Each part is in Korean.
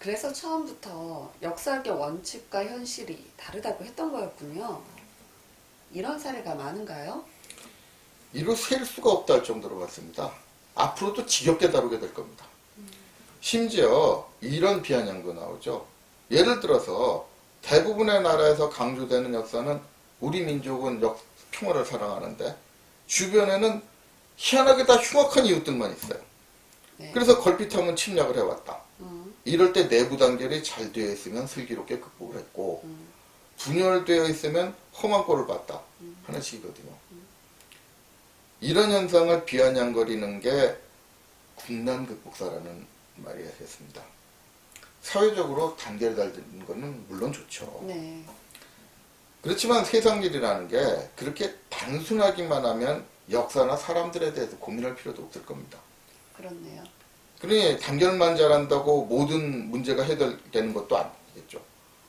그래서 처음부터 역사학의 원칙과 현실이 다르다고 했던 거였군요. 이런 사례가 많은가요? 이로 셀 수가 없다 할 정도로 같습니다. 앞으로도 지겹게 다루게 될 겁니다. 심지어 이런 비아냥도 나오죠. 예를 들어서 대부분의 나라에서 강조되는 역사는 우리 민족은 평화를 사랑하는데 주변에는 희한하게 다 흉악한 이웃들만 있어요. 네. 그래서 걸핏하면 침략을 해왔다. 이럴 때 내부 단결이 잘 되어 있으면 슬기롭게 극복을 했고 분열되어 있으면 험한 꼴을 봤다 하는 식이거든요. 이런 현상을 비아냥거리는 게 군난 극복사라는 말이 했습니다. 사회적으로 단결 잘 되는 거는 물론 좋죠. 네. 그렇지만 세상 일이라는 게 그렇게 단순하기만 하면 역사나 사람들에 대해서 고민할 필요도 없을 겁니다. 그렇네요. 그러니 단결만 잘한다고 모든 문제가 해결되는 것도 아니겠죠.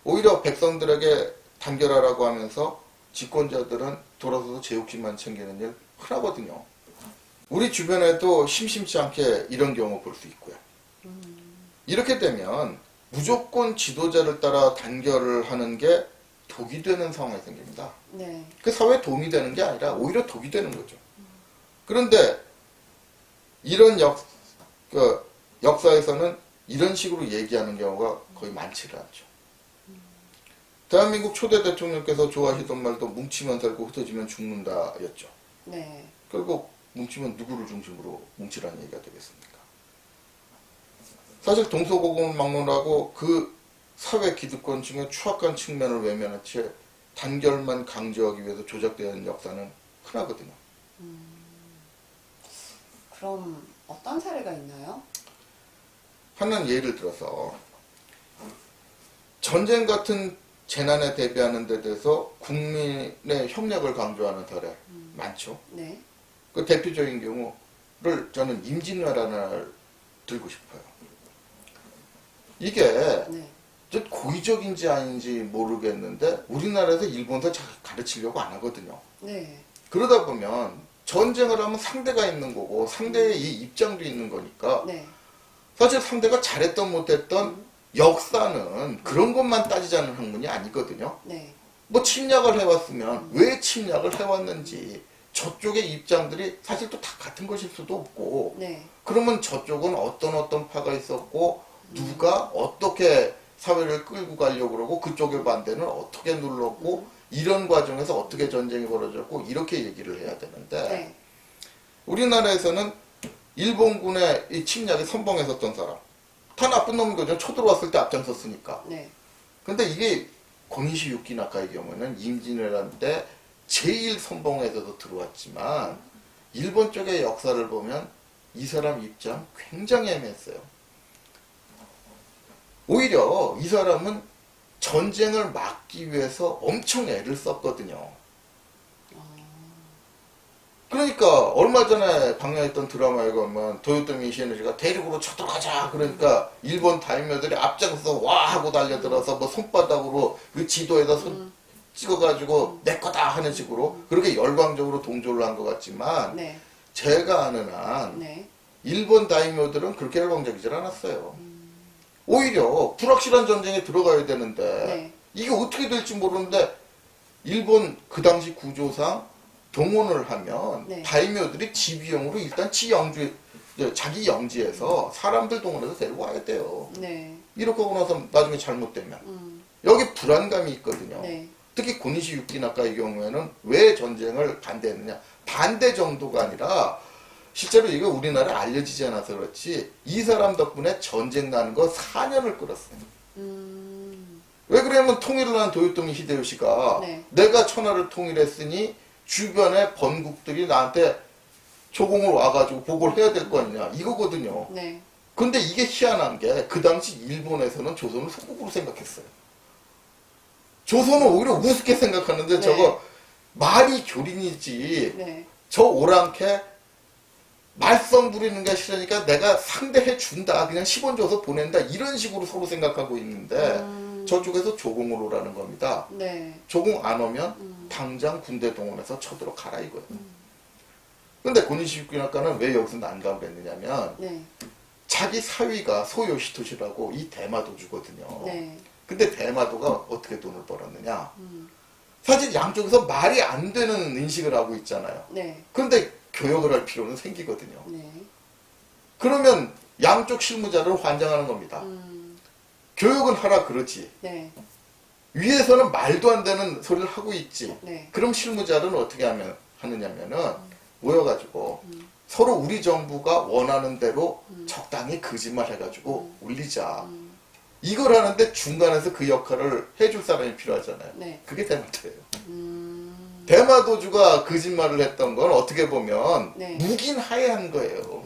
오히려 백성들에게 단결하라고 하면서 집권자들은 돌아서서 제 욕심만 챙기는 일 흔하거든요. 우리 주변에도 심심치 않게 이런 경우 볼 수 있고요. 이렇게 되면 무조건 지도자를 따라 단결을 하는 게 독이 되는 상황이 생깁니다. 네. 그 사회에 도움이 되는 게 아니라 오히려 독이 되는 거죠. 그런데 이런 역사에서는 이런 식으로 얘기하는 경우가 거의 많지를 않죠. 대한민국 초대 대통령께서 좋아하시던 말도 뭉치면 살고 흩어지면 죽는다 였죠. 네. 결국 뭉치면 누구를 중심으로 뭉치라는 얘기가 되겠습니까? 사실 동서고금을 막론하고 그 사회 기득권층의 추악한 측면을 외면한 채 단결만 강조하기 위해서 조작되는 역사는 흔하거든요. 그럼 어떤 사례가 있나요? 하나는 예를 들어서 전쟁 같은 재난에 대비하는 데 대해서 국민의 협력을 강조하는 사례 많죠. 네. 그 대표적인 경우를 저는 임진왜란을 들고 싶어요. 이게 네. 좀 고의적인지 아닌지 모르겠는데 우리나라에서 일본서 가르치려고 안 하거든요. 네. 그러다 보면 전쟁을 하면 상대가 있는 거고 상대의 이 입장도 있는 거니까 네. 사실 상대가 잘했던 못했던 역사는 그런 것만 따지자는 학문이 아니거든요. 네. 뭐 침략을 해왔으면 왜 침략을 해왔는지 저쪽의 입장들이 사실 또 다 같은 것일 수도 없고 네. 그러면 저쪽은 어떤 파가 있었고 누가 어떻게 사회를 끌고 가려고 그러고 그쪽의 반대는 어떻게 눌렀고 이런 과정에서 어떻게 전쟁이 벌어졌고 이렇게 얘기를 해야 되는데 네. 우리나라에서는 일본군의 이 침략에 선봉했었던 사람 다 나쁜 놈인 거죠. 쳐들어왔을 때 앞장섰으니까. 네. 근데 이게 고니시 유키나카의 경우는 임진왜란 때 제1선봉에서도 들어왔지만 일본 쪽의 역사를 보면 이 사람 입장 굉장히 애매했어요. 오히려 이 사람은 전쟁을 막기 위해서 엄청 애를 썼거든요. 그러니까 얼마 전에 방영했던 드라마에 보면 도요토미 히데요시가 대륙으로 쳐들어가자 그러니까 일본 다이묘들이 앞장서 와 하고 달려들어서 뭐 손바닥으로 그 지도에다 손 찍어가지고 내 거다 하는 식으로 그렇게 열광적으로 동조를 한 것 같지만 네. 제가 아는 한 네. 일본 다이묘들은 그렇게 열광적이질 않았어요. 오히려 불확실한 전쟁에 들어가야 되는데 네. 이게 어떻게 될지 모르는데 일본 그 당시 구조상 동원을 하면 네. 다이묘들이 지휘형으로 일단 자기 영지에서 사람들 동원해서 데리고 와야 돼요. 네. 이렇게 하고 나서 나중에 잘못되면 여기 불안감이 있거든요. 네. 특히 고니시 유키나카의 경우에는 왜 전쟁을 반대했느냐 반대 정도가 아니라 실제로 이거 우리나라에 알려지지 않아서 그렇지 이 사람 덕분에 전쟁 나는 거 4년을 끌었어요. 왜 그러냐면 통일을 한 도요토미 히데요시가 네. 내가 천하를 통일했으니 주변의 번국들이 나한테 조공을 와가지고 보고를 해야 될 거 아니냐 이거거든요. 네. 근데 이게 희한한 게 그 당시 일본에서는 조선을 속국으로 생각했어요. 조선은 오히려 우습게 생각하는데 네. 저거 말이 교린이지 네. 저 오랑캐 말썽 부리는 게 싫으니까 내가 상대해 준다 그냥 10원 줘서 보낸다 이런 식으로 서로 생각하고 있는데 저쪽에서 조공을 오라는 겁니다. 네. 조공 안 오면 당장 군대 동원해서 쳐들어 가라 이거예요. 근데 고니시 유키나카는 왜 여기서 난감을 했느냐면 네. 자기 사위가 소요시토시라고 이 대마도주거든요. 네. 근데 대마도가 어떻게 돈을 벌었느냐? 사실 양쪽에서 말이 안 되는 인식을 하고 있잖아요. 네. 그런데 교역을 할 필요는 생기거든요. 네. 그러면 양쪽 실무자를 환장하는 겁니다. 교역은 하라 그러지. 네. 위에서는 말도 안 되는 소리를 하고 있지. 네. 그럼 실무자는 어떻게 하느냐면은 모여가지고 서로 우리 정부가 원하는 대로 적당히 거짓말 해가지고 올리자. 이걸 하는데 중간에서 그 역할을 해줄 사람이 필요하잖아요. 네. 그게 대마도예요. 대마도주가 거짓말을 했던 건 어떻게 보면 네. 묵인하에한 거예요.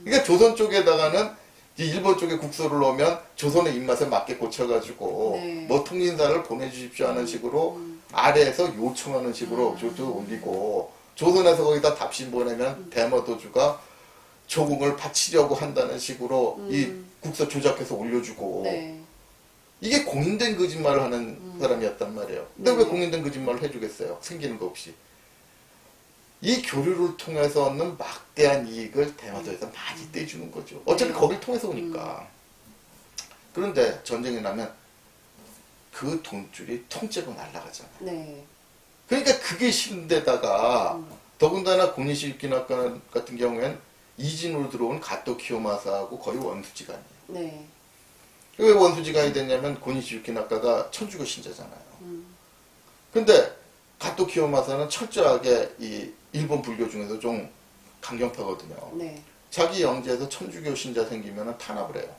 그러니까 조선 쪽에다가는 이 일본 쪽에 국소를 넣으면 조선의 입맛에 맞게 고쳐가지고 네. 뭐 통신사를 보내주십시오 하는 식으로 아래에서 요청하는 식으로 저도 올리고 조선에서 거기다 답신 보내면 대마도주가 조공을 바치려고 한다는 식으로 이 국서 조작해서 올려주고 네. 이게 공인된 거짓말을 하는 사람이었단 말이에요. 근데 네. 왜 공인된 거짓말을 해주겠어요? 생기는 거 없이. 이 교류를 통해서 얻는 막대한 이익을 대마도에서 많이 떼주는 거죠. 어차피 네. 거길 통해서 오니까. 그런데 전쟁이 나면 그 돈줄이 통째로 날아가잖아요. 네. 그러니까 그게 싫은데다가 더군다나 고니시 유키나카 같은 경우엔 이진으로 들어온 가토 키요마사하고 거의 원수지간이에요. 네. 왜 원수지간이 됐냐면 고니시 유키나카가 천주교 신자잖아요. 근데 가토 키요마사는 철저하게 이 일본 불교 중에서 좀 강경파거든요. 네. 자기 영지에서 천주교 신자 생기면 탄압을 해요.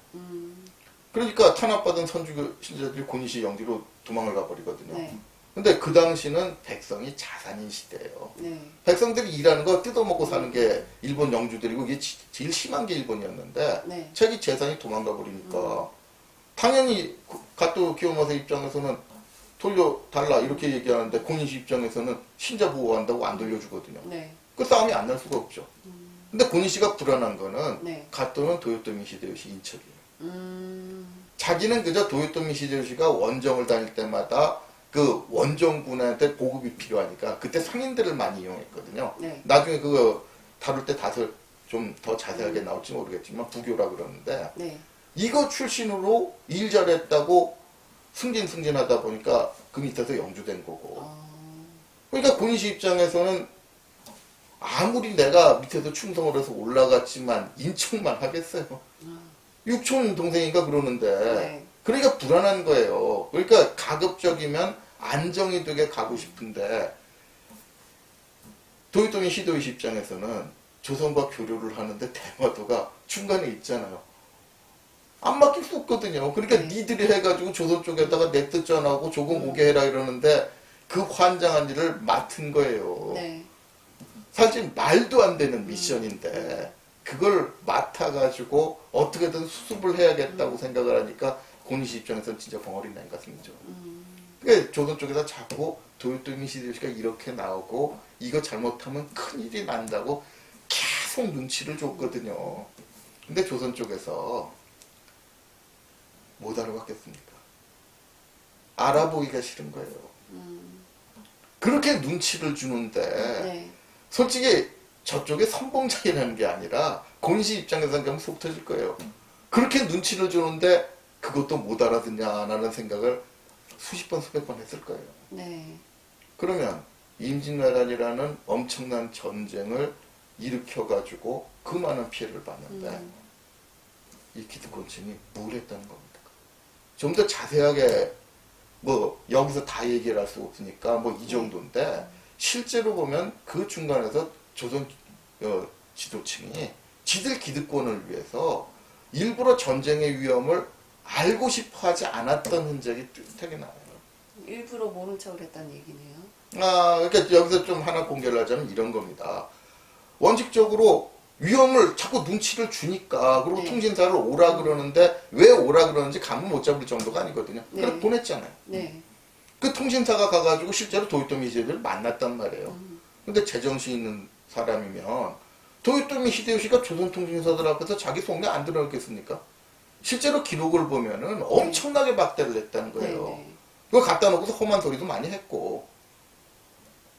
그러니까 탄압받은 천주교 신자들이 고니시 영지로 도망을 가버리거든요. 네. 근데 그 당시는 백성이 자산인 시대예요. 네. 백성들이 일하는 거 뜯어먹고 사는 게 일본 영주들이고 이게 제일 심한 게 일본이었는데 네. 자기 재산이 도망가 버리니까 당연히 가토 키요마사 입장에서는 돌려달라 이렇게 얘기하는데 고니시 입장에서는 신자 보호한다고 안 돌려주거든요. 네. 그 싸움이 안 날 수가 없죠. 근데 고니시가 불안한 거는 네. 가토는 도요토미 히데요시 인척이에요. 자기는 그저 도요토미 히데요시가 원정을 다닐 때마다 그 원정군한테 보급이 필요하니까 그때 상인들을 많이 이용했거든요. 네. 나중에 그거 다룰 때 다소 좀 더 자세하게 나올지 모르겠지만 부교라 그러는데 네. 이거 출신으로 일 잘했다고 승진하다 보니까 그 밑에서 영주된 거고. 그러니까 고니시 입장에서는 아무리 내가 밑에서 충성을 해서 올라갔지만 인척만 하겠어요. 육촌 동생인가 그러는데 네. 그러니까 불안한 거예요. 그러니까 가급적이면 안정이 되게 가고 싶은데 도요토미 히데요시 입장에서는 조선과 교류를 하는데 대마도가 중간에 있잖아요. 안 맡길 수 없거든요. 그러니까 네. 니들이 해가지고 조선 쪽에다가 내 뜻 전하고 조금 오게 해라 이러는데 그 환장한 일을 맡은 거예요. 네. 사실 말도 안 되는 미션인데 그걸 맡아가지고 어떻게든 수습을 해야겠다고 생각을 하니까 고니시 입장에서는 진짜 벙어리 난 가슴이죠. 그러니까 조선 쪽에서 자꾸 도요토미 히데요시가 이렇게 나오고 이거 잘못하면 큰일이 난다고 계속 눈치를 줬거든요. 근데 조선 쪽에서 못 알아봤겠습니까? 알아보기가 싫은 거예요. 그렇게 눈치를 주는데 네. 솔직히 저쪽에 선봉장이라는 게 아니라 고니시 입장에서 생각하면 속 터질 거예요. 그렇게 눈치를 주는데 그것도 못 알아듣냐라는 생각을 수십 번 수백 번 했을 거예요. 네. 그러면 임진왜란이라는 엄청난 전쟁을 일으켜가지고 그 많은 피해를 봤는데 이 기득권층이 뭘 했다는 겁니다. 좀 더 자세하게 뭐 여기서 다 얘기를 할 수 없으니까 뭐 이 정도인데 실제로 보면 그 중간에서 조선 지도층이 지들 기득권을 위해서 일부러 전쟁의 위험을 알고 싶어 하지 않았던 흔적이 뚜렷하게 나와요. 일부러 모른 척을 했다는 얘기네요. 그러니까 여기서 좀 하나 공개를 하자면 이런 겁니다. 원칙적으로 위험을 자꾸 눈치를 주니까 그리고 네. 통신사를 오라 그러는데 왜 오라 그러는지 감을 못 잡을 정도가 아니거든요. 네. 그래서 보냈잖아요. 네. 그 통신사가 가가지고 실제로 도요토미 히데요시를 만났단 말이에요. 근데 제정신 있는 사람이면 도요토미 히데요시가 조선통신사들 앞에서 자기 속내 안 드러냈겠습니까? 실제로 기록을 보면은 엄청나게 박대를 냈다는 거예요. 네. 네. 그거 갖다 놓고서 험한 소리도 많이 했고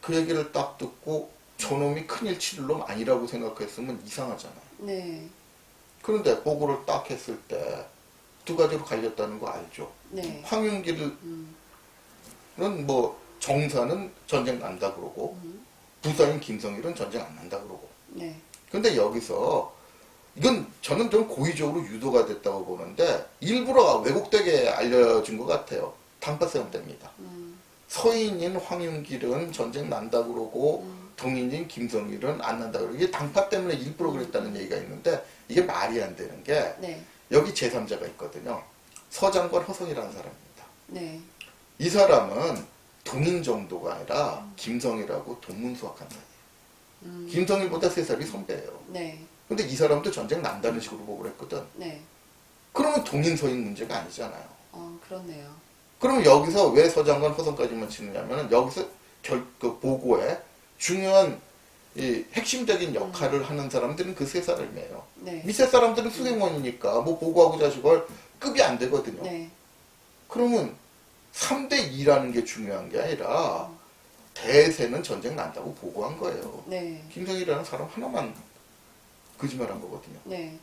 그 얘기를 딱 듣고 저놈이 큰일 치를 놈 아니라고 생각했으면 이상하잖아요. 네. 그런데 보고를 딱 했을 때 두 가지로 갈렸다는 거 알죠? 네. 황윤길은 뭐 정사는 전쟁 난다 그러고 음. 부사인 김성일은 전쟁 안 난다 그러고. 네. 근데 여기서 이건 저는 좀 고의적으로 유도가 됐다고 보는데 일부러 왜곡되게 알려진 것 같아요. 단팥싸움 됩니다. 서인인 황윤길은 전쟁 난다 그러고 동인인 김성일은 안 난다 그러고 이게 당파 때문에 일부러 그랬다는 얘기가 있는데 이게 말이 안 되는 게 네. 여기 제3자가 있거든요. 서장관 허성이라는 사람입니다. 네. 이 사람은 동인 정도가 아니라 김성일하고 동문수학한 사이예요. 김성일보다 3살이 선배예요. 네. 근데 이 사람도 전쟁 난다는 식으로 보고 그랬거든. 네. 그러면 동인 서인 문제가 아니잖아요. 그렇네요. 그러면 여기서 왜 서장관 허성까지만 치느냐면 여기서 그 보고에 중요한 이 핵심적인 역할을 하는 사람들은 그 세 사람이에요. 네. 밑에 사람들은 수행원이니까 뭐 보고하고 자식을 급이 안 되거든요. 네. 그러면 3대2라는 게 중요한 게 아니라 대세는 전쟁 난다고 보고한 거예요. 네. 김성일이라는 사람 하나만 거짓말한 거거든요. 네.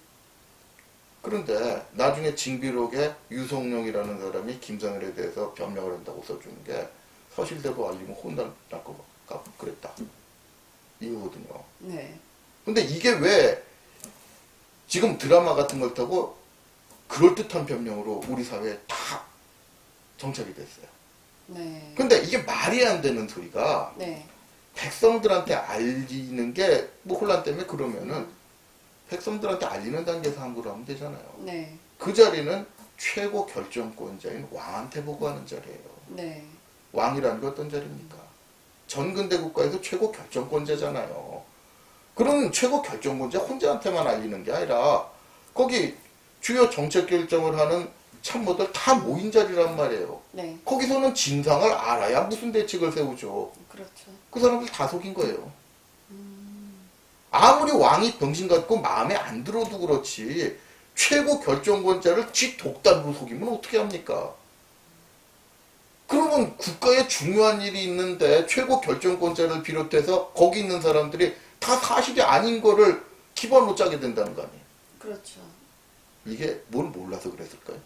그런데 나중에 징비록에 유성룡이라는 사람이 김성일에 대해서 변명을 한다고 써주는 게 사실대로 알리면 혼날 것 같고 그랬다. 이거거든요. 네. 근데 이게 왜 지금 드라마 같은 걸 타고 그럴듯한 변명으로 우리 사회에 다 정착이 됐어요. 네. 근데 이게 말이 안 되는 소리가 네. 백성들한테 알리는 게 뭐 혼란 때문에 그러면은 백성들한테 알리는 단계에서 함부로 하면 되잖아요. 네. 그 자리는 최고 결정권자인 왕한테 보고하는 자리예요. 네. 왕이라는 게 어떤 자리입니까? 전근대 국가에서 최고 결정권자잖아요. 그럼 최고 결정권자 혼자한테만 알리는 게 아니라 거기 주요 정책 결정을 하는 참모들 다 모인 자리란 말이에요. 네. 거기서는 진상을 알아야 무슨 대책을 세우죠. 그렇죠. 그 사람들 다 속인 거예요. 아무리 왕이 병신 같고 마음에 안 들어도 그렇지 최고 결정권자를 지 독단으로 속이면 어떻게 합니까? 그러면 국가에 중요한 일이 있는데 최고 결정권자를 비롯해서 거기 있는 사람들이 다 사실이 아닌 거를 기반으로 짜게 된다는 거 아니에요. 그렇죠. 이게 뭘 몰라서 그랬을까요?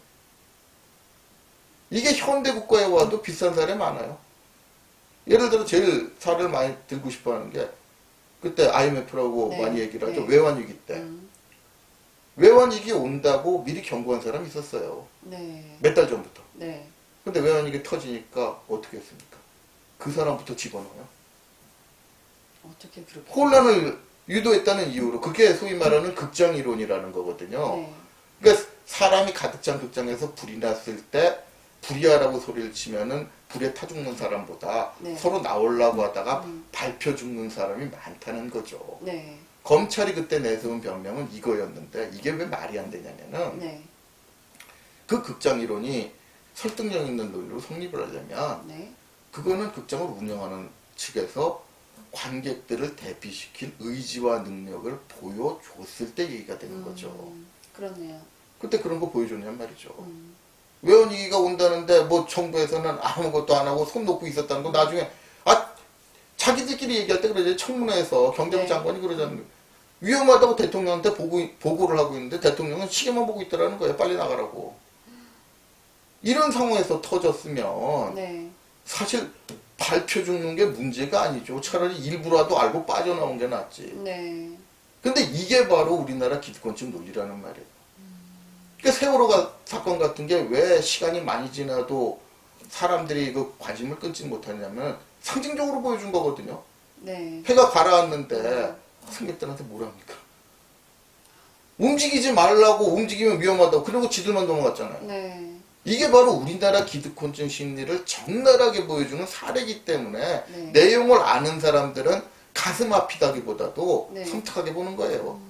이게 현대 국가에 와도 비슷한 사례 많아요. 예를 들어 제일 사례를 많이 들고 싶어 하는 게 그때 IMF라고 네. 많이 얘기를 하죠. 네. 외환위기 때. 외환위기 온다고 미리 경고한 사람이 있었어요. 네. 몇 달 전부터. 네. 근데 외환위기 터지니까 어떻게 했습니까? 그 사람부터 집어넣어요. 어떻게 그렇게. 혼란을 유도했다는 이유로 그게 소위 말하는 극장이론이라는 거거든요. 네. 그러니까 사람이 가득 찬 극장에서 불이 났을 때 불이야라고 소리를 치면은 불에 타 죽는 사람보다 네. 서로 나오려고 하다가 밟혀 죽는 사람이 많다는 거죠. 네. 검찰이 그때 내세운 변명은 이거였는데 이게 왜 말이 안 되냐면은 네. 그 극장이론이 설득력 있는 논리로 성립을 하려면 네. 그거는 극장을 운영하는 측에서 관객들을 대피시킬 의지와 능력을 보여줬을 때 얘기가 되는 거죠. 그렇네요. 그때 그런 거 보여줬냔 말이죠. 외환위기가 온다는데 뭐 정부에서는 아무것도 안 하고 손 놓고 있었다는 거 나중에 자기들끼리 얘기할 때 그러지. 청문회에서 경제부 네. 장관이 그러자는 거예요. 위험하다고 대통령한테 보고를 하고 있는데 대통령은 시계만 보고 있더라는 거예요. 빨리 나가라고. 이런 상황에서 터졌으면 네. 사실 밟혀 죽는 게 문제가 아니죠. 차라리 일부라도 알고 빠져나온 게 낫지. 네. 근데 이게 바로 우리나라 기득권층 논리라는 말이에요. 그러니까 세월호 사건 같은 게 왜 시간이 많이 지나도 사람들이 그 관심을 끊지 못하냐면 상징적으로 보여준 거거든요. 네. 해가 가라앉는데 승객들한테 뭐랍니까? 움직이지 말라고 움직이면 위험하다고 그리고 지들만 넘어갔잖아요. 네. 이게 바로 우리나라 기득권층 심리를 적나라하게 보여주는 사례이기 때문에 네. 내용을 아는 사람들은 가슴 아프다기보다도 네. 섬뜩하게 보는 거예요.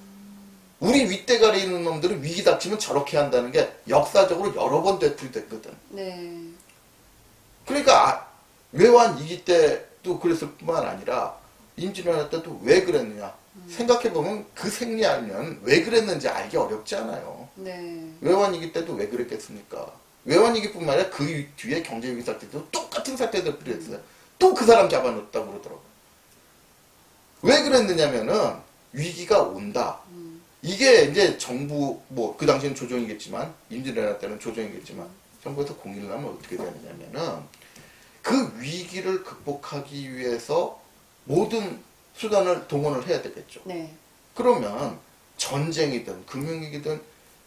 우리 윗대가리 있는 놈들은 위기 닥치면 저렇게 한다는 게 역사적으로 여러 번 되풀이됐거든. 네. 그러니까 외환 위기 때도 그랬을 뿐만 아니라 임진왜란 때도 왜 그랬느냐 생각해보면 그 생리 알면 왜 그랬는지 알기 어렵지 않아요. 네. 외환 위기 때도 왜 그랬겠습니까? 외환 위기뿐만 아니라 그 뒤에 경제 위기 사태 때도 똑같은 사태들 필요했어요. 또 그 사람 잡아놓았다고 그러더라고요. 왜 그랬느냐면은 위기가 온다. 이게 이제 정부, 뭐, 그 당시엔 조정이겠지만, 임진왜란 때는 조정이겠지만, 정부에서 공의를 하면 어떻게 되느냐면은, 그 위기를 극복하기 위해서 모든 수단을 동원을 해야 되겠죠. 네. 그러면 전쟁이든 금융위기든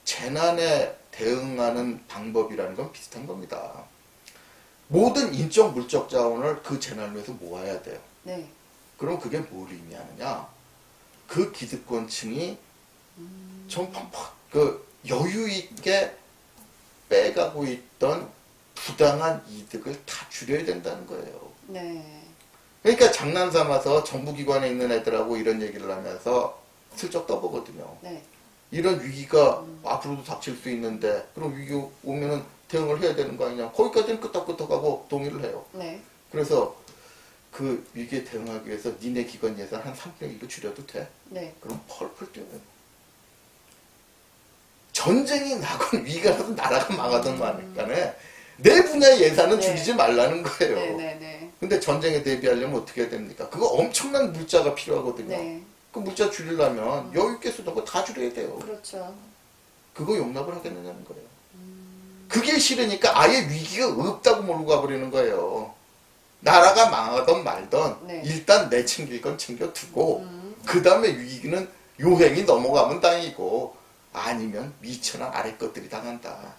재난에 대응하는 방법이라는 건 비슷한 겁니다. 모든 인적 물적 자원을 그 재난을 위해서 모아야 돼요. 네. 그럼 그게 뭘 의미하느냐? 그 기득권층이 좀 그 여유 있게 빼가고 있던 부당한 이득을 다 줄여야 된다는 거예요. 네. 그러니까 장난 삼아서 정부기관에 있는 애들하고 이런 얘기를 하면서 슬쩍 떠보거든요. 네. 이런 위기가 앞으로도 닥칠 수 있는데 그럼 위기 오면은 대응을 해야 되는 거 아니냐. 거기까지는 끄떡끄떡하고 동의를 해요. 네. 그래서 그 위기에 대응하기 위해서 니네 기관 예산 한 3분의 1로 줄여도 돼? 네. 그럼 펄펄 뛰어요. 전쟁이 나건 위기가 나든 나라가 망하든 간에 내 분야의 예산은 네. 줄이지 말라는 거예요. 네. 네. 네. 근데 전쟁에 대비하려면 어떻게 해야 됩니까? 그거 엄청난 물자가 필요하거든요. 네. 그 물자 줄이려면 여유 있게 쓰던 거 다 줄여야 돼요. 그렇죠. 그거 용납을 하겠느냐는 거예요. 그게 싫으니까 아예 위기가 없다고 몰고 가버리는 거예요. 나라가 망하던 말던 네. 일단 내 챙길 건 챙겨두고 그 다음에 위기는 요행이 넘어가면 다행이고 아니면 미천한 아래 것들이 당한다.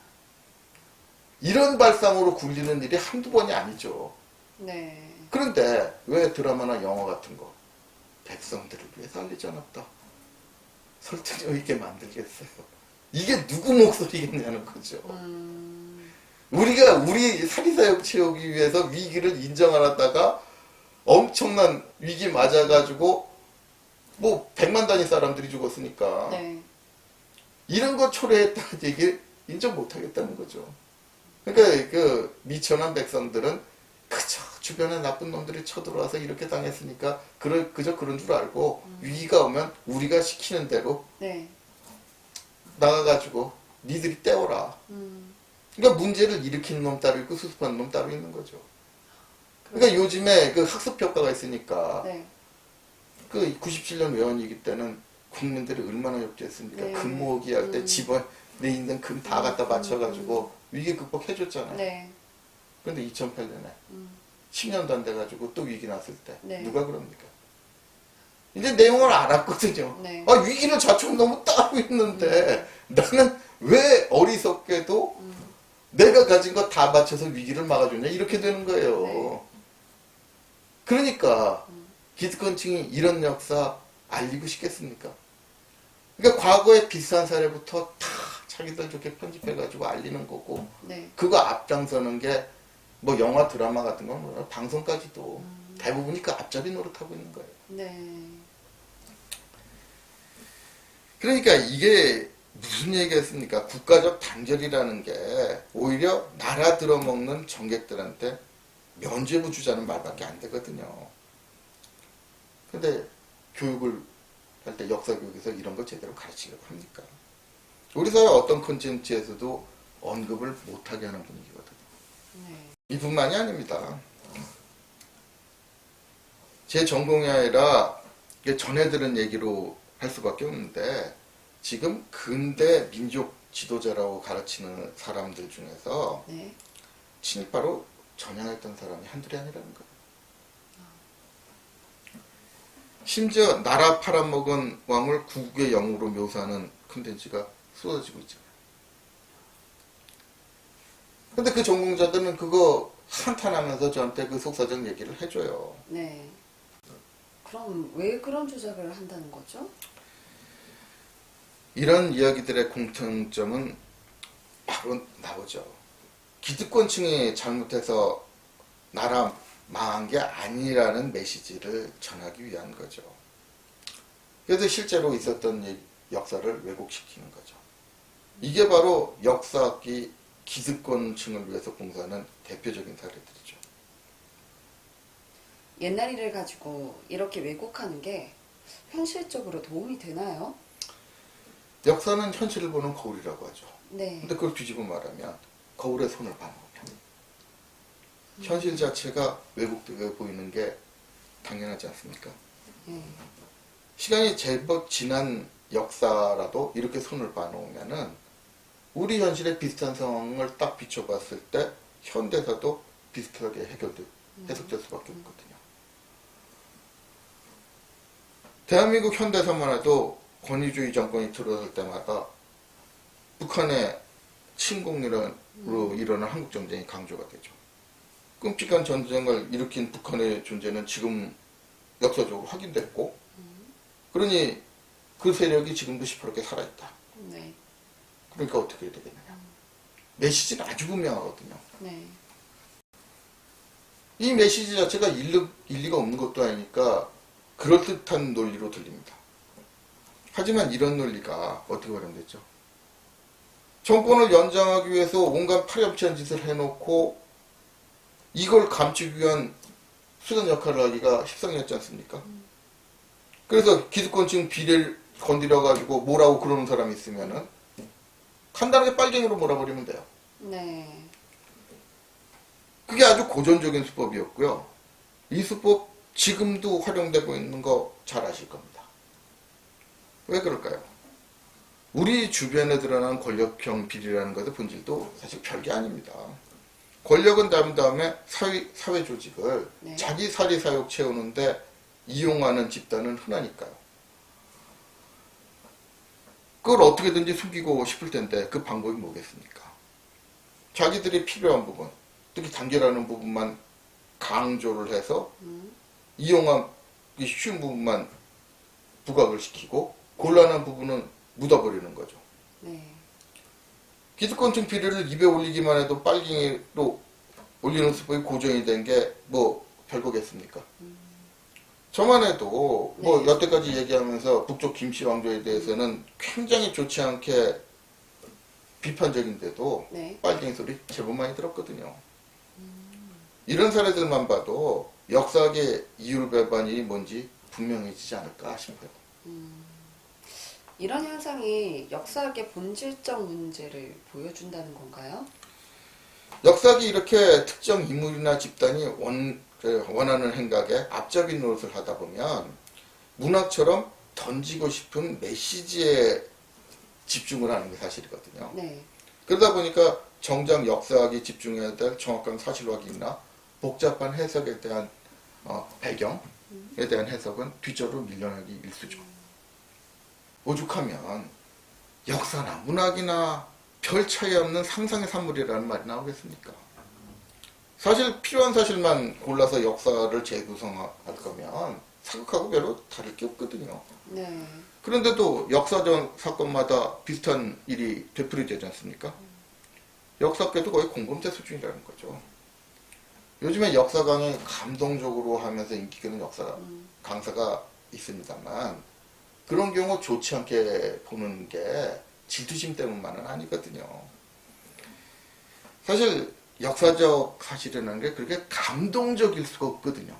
이런 발상으로 굴리는 일이 한두 번이 아니죠. 네. 그런데 왜 드라마나 영화 같은 거 백성들을 위해서 알리지 않았다. 설득력 있게 만들겠어요. 이게 누구 목소리겠냐는 거죠. 우리가 우리 사리사욕 채우기 위해서 위기를 인정 안 하다가 엄청난 위기 맞아가지고 뭐 100만 단위 사람들이 죽었으니까 네. 이런 거 초래했다는 얘기를 인정 못 하겠다는 거죠. 그러니까 그 미천한 백성들은 그저 주변에 나쁜 놈들이 쳐들어와서 이렇게 당했으니까 그저 그런 줄 알고 위기가 오면 우리가 시키는 대로 네. 나가가지고 니들이 떼어라. 그러니까 문제를 일으키는 놈 따로 있고 수습하는 놈 따로 있는 거죠. 그러니까 요즘에 그 학습 효과가 있으니까 네. 그 97년 외환위기 때는 국민들이 얼마나 역주했습니까? 네. 금 모으기 할 때 집안 내 있는 금 다 갖다 바쳐가지고 위기 극복해줬잖아요. 네. 그런데 2008년에 10년도 안 돼가지고 또 위기 났을 때 네. 누가 그럽니까? 이제 내용을 알았거든요. 네. 아 위기는 자충 너무 따로 있는데 나는 왜 어리석게도 내가 가진 거 다 바쳐서 위기를 막아줬냐 이렇게 되는 거예요. 네. 그러니까 기득권층이 이런 역사 알리고 싶겠습니까? 그러니까 과거의 비슷한 사례부터 다 자기들 좋게 편집해가지고 알리는 거고 네. 그거 앞장서는 게 뭐 영화 드라마 같은 건 뭐야 방송까지도 대부분이 그 앞자리 노릇하고 있는 거예요. 네. 그러니까 이게 무슨 얘기겠습니까? 국가적 단결이라는 게 오히려 나라 들어먹는 정객들한테 면죄부 주자는 말밖에 안 되거든요. 근데 교육을 할 때 역사 교육에서 이런 걸 제대로 가르치려고 합니까? 우리 사회 어떤 콘텐츠에서도 언급을 못하게 하는 분위기거든요. 네. 이뿐만이 아닙니다. 제 전공이 아니라 이게 전해 들은 얘기로 할 수밖에 없는데 지금 근대 민족 지도자라고 가르치는 사람들 중에서 네. 친일파로 전향했던 사람이 한둘이 아니라는 거예요. 심지어 나라 팔아먹은 왕을 국의 영웅으로 묘사하는 콘텐츠가 쏟아지고 있잖아요. 근데 그 전공자들은 그거 한탄하면서 저한테 그 속사정 얘기를 해줘요. 네. 그럼 왜 그런 조작을 한다는 거죠? 이런 이야기들의 공통점은 바로 나오죠. 기득권층이 잘못해서 나라 망한 게 아니라는 메시지를 전하기 위한 거죠. 그래서 실제로 있었던 역사를 왜곡시키는 거죠. 이게 바로 역사학기 기득권층을 위해서 봉사하는 대표적인 사례들이죠. 옛날 일을 가지고 이렇게 왜곡하는 게 현실적으로 도움이 되나요? 역사는 현실을 보는 거울이라고 하죠. 네. 근데 그걸 뒤집어 말하면 거울에 손을 봐놓으면 현실 자체가 왜곡되게 보이는 게 당연하지 않습니까? 네. 시간이 제법 지난 역사라도 이렇게 손을 봐놓으면은 우리 현실에 비슷한 상황을 딱 비춰봤을 때 현대사도 비슷하게 해석될 수밖에 없거든요. 대한민국 현대사만 해도 권위주의 정권이 들어설 때마다 북한의 침공으로 일어난 한국전쟁이 강조가 되죠. 끔찍한 전쟁을 일으킨 북한의 존재는 지금 역사적으로 확인됐고, 그러니 그 세력이 지금도 시퍼렇게 살아있다. 네. 그러니까 어떻게 해야 되겠느냐. 메시지는 아주 분명하거든요. 네. 이 메시지 자체가 일리가 없는 것도 아니니까 그럴듯한 논리로 들립니다. 하지만 이런 논리가 어떻게 활용됐죠? 정권을 연장하기 위해서 온갖 파렴치한 짓을 해놓고 이걸 감추기 위한 수단 역할을 하기가 십상이었지 않습니까? 그래서 기득권층 비리를 건드려가지고 뭐라고 그러는 사람이 있으면은 간단하게 빨갱이로 몰아버리면 돼요. 네. 그게 아주 고전적인 수법이었고요. 이 수법 지금도 활용되고 있는 거 잘 아실 겁니다. 왜 그럴까요? 우리 주변에 드러난 권력형 비리라는 것의 본질도 사실 별게 아닙니다. 권력은 잡은 다음에 사회 조직을 네. 자기 사리사욕 채우는데 이용하는 집단은 흔하니까요. 그걸 어떻게든지 숨기고 싶을 텐데 그 방법이 뭐겠습니까? 자기들이 필요한 부분, 특히 단결하는 부분만 강조를 해서 이용하기 쉬운 부분만 부각을 시키고 곤란한 부분은 묻어버리는 거죠. 네. 기득권층 비리를 입에 올리기만 해도 빨갱이로 올리는 수법이 고정이 된 게 뭐 별거겠습니까? 저만 해도 뭐 네. 여태까지 얘기하면서 북쪽 김씨 왕조에 대해서는 굉장히 좋지 않게 비판적인데도 네. 빨갱이 소리 제법 많이 들었거든요. 이런 사례들만 봐도 역사학의 이율배반이 뭔지 분명해지지 않을까 싶어요. 이런 현상이 역사학의 본질적 문제를 보여준다는 건가요? 역사학이 이렇게 특정 인물이나 집단이 원하는 행각에 앞잡이 노릇을 하다 보면 문학처럼 던지고 싶은 메시지에 집중을 하는 게 사실이거든요. 네. 그러다 보니까 정작 역사학이 집중해야 될 정확한 사실 확인이나 복잡한 해석에 대한 배경에 대한 해석은 뒷전으로 밀려나기 일쑤죠. 오죽하면 역사나 문학이나 별 차이 없는 상상의 산물이라는 말이 나오겠습니까? 사실 필요한 사실만 골라서 역사를 재구성할 거면 사극하고 별로 다를 게 없거든요. 네. 그런데도 역사적 사건마다 비슷한 일이 되풀이되지 않습니까? 역사학계도 거의 공범죄 수준이라는 거죠. 요즘에 역사 강의 감동적으로 하면서 인기 있는 역사 강사가 있습니다만 그런 경우 좋지 않게 보는 게 질투심 때문만은 아니거든요. 사실 역사적 사실이라는 게 그렇게 감동적일 수가 없거든요.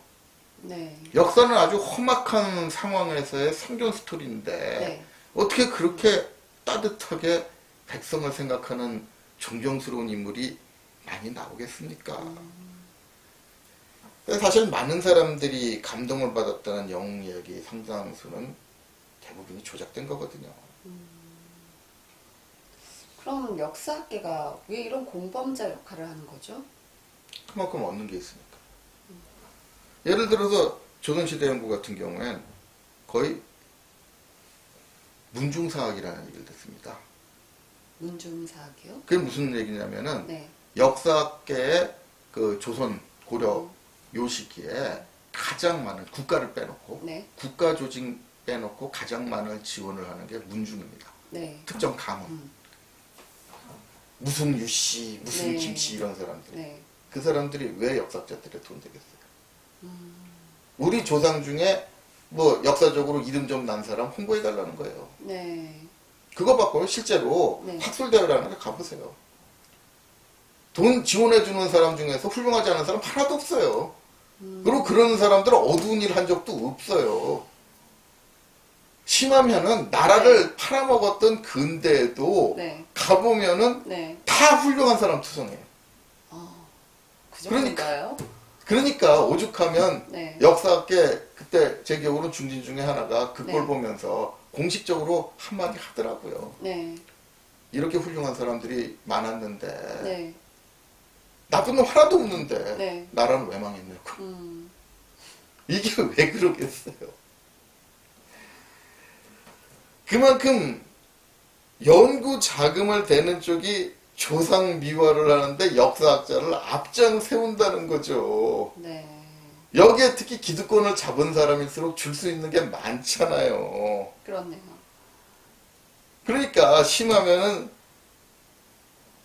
네. 역사는 아주 험악한 상황에서의 생존 스토리인데 네. 어떻게 그렇게 따뜻하게 백성을 생각하는 존경스러운 인물이 많이 나오겠습니까? 사실 많은 사람들이 감동을 받았다는 영웅 이야기 상당수는 대부분이 조작된 거거든요. 그럼 역사학계가 왜 이런 공범자 역할을 하는 거죠? 그만큼 얻는 게 있으니까. 예를 들어서 조선시대 연구 같은 경우엔 거의 문중사학이라는 얘기를 듣습니다. 문중사학이요? 그게 무슨 얘기냐면은 네. 역사학계의 그 조선 고려 요 시기에 가장 많은 국가를 빼놓고 네. 국가 조직 빼놓고 가장 많은 지원을 하는 게 문중입니다. 네. 특정 가문. 무슨 유씨, 무슨 네. 김씨 이런 사람들. 네. 그 사람들이 왜 역사학자들의 돈 되겠어요? 우리 조상 중에 뭐 역사적으로 이름 좀 난 사람 홍보해 달라는 거예요. 네. 그거 받고 실제로 네. 학술대회라는 데 가보세요. 돈 지원해주는 사람 중에서 훌륭하지 않은 사람 하나도 없어요. 그리고 그런 사람들은 어두운 일 한 적도 없어요. 심하면은 나라를 팔아먹었던 근대에도 네. 가보면은 네. 다 훌륭한 사람 투성해요. 그 정도인가요? 그러니까 오죽하면 네. 역사학계 그때 제 기억으로는 중진 중에 하나가 그걸 네. 보면서 공식적으로 한마디 하더라고요. 네. 이렇게 훌륭한 사람들이 많았는데 네. 나쁜 놈 하나도 없는데 네. 나라는 왜 망했냐고. 음. 이게 왜 그러겠어요? 그만큼 연구 자금을 대는 쪽이 조상 미화를 하는데 역사학자를 앞장 세운다는 거죠. 네. 여기에 특히 기득권을 잡은 사람일수록 줄 수 있는 게 많잖아요. 그렇네요. 그러니까 심하면은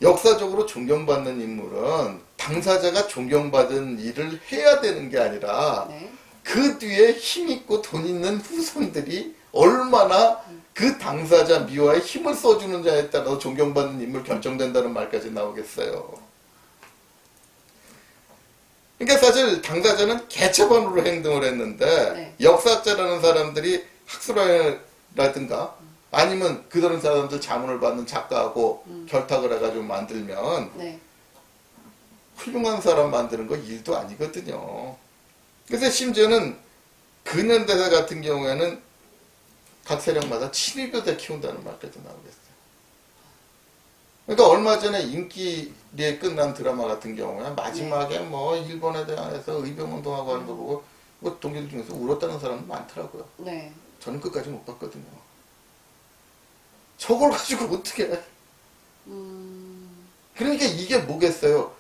역사적으로 존경받는 인물은 당사자가 존경받은 일을 해야 되는 게 아니라 네. 그 뒤에 힘있고 돈 있는 후손들이 얼마나 그 당사자 미화에 힘을 써주느냐에 따라서 존경받는 인물 결정된다는 말까지 나오겠어요. 그러니까 사실 당사자는 개차반으로 행동을 했는데 네. 역사학자라는 사람들이 학술라든가 아니면 그런 사람들 자문을 받는 작가하고 결탁을 해가지고 만들면 네. 훌륭한 사람 만드는 거 일도 아니거든요. 그래서 심지어는 근현대사 같은 경우에는 각 세력마다 친위교대 키운다는 말까지 나오겠어요. 그러니까 얼마 전에 인기리에 끝난 드라마 같은 경우에 마지막에 뭐 일본에 대해서 의병운동하고 하는 거 보고 뭐 동기들 중에서 울었다는 사람도 많더라고요. 네. 저는 끝까지 못 봤거든요. 저걸 가지고 어떻게 해? 그러니까 이게 뭐겠어요?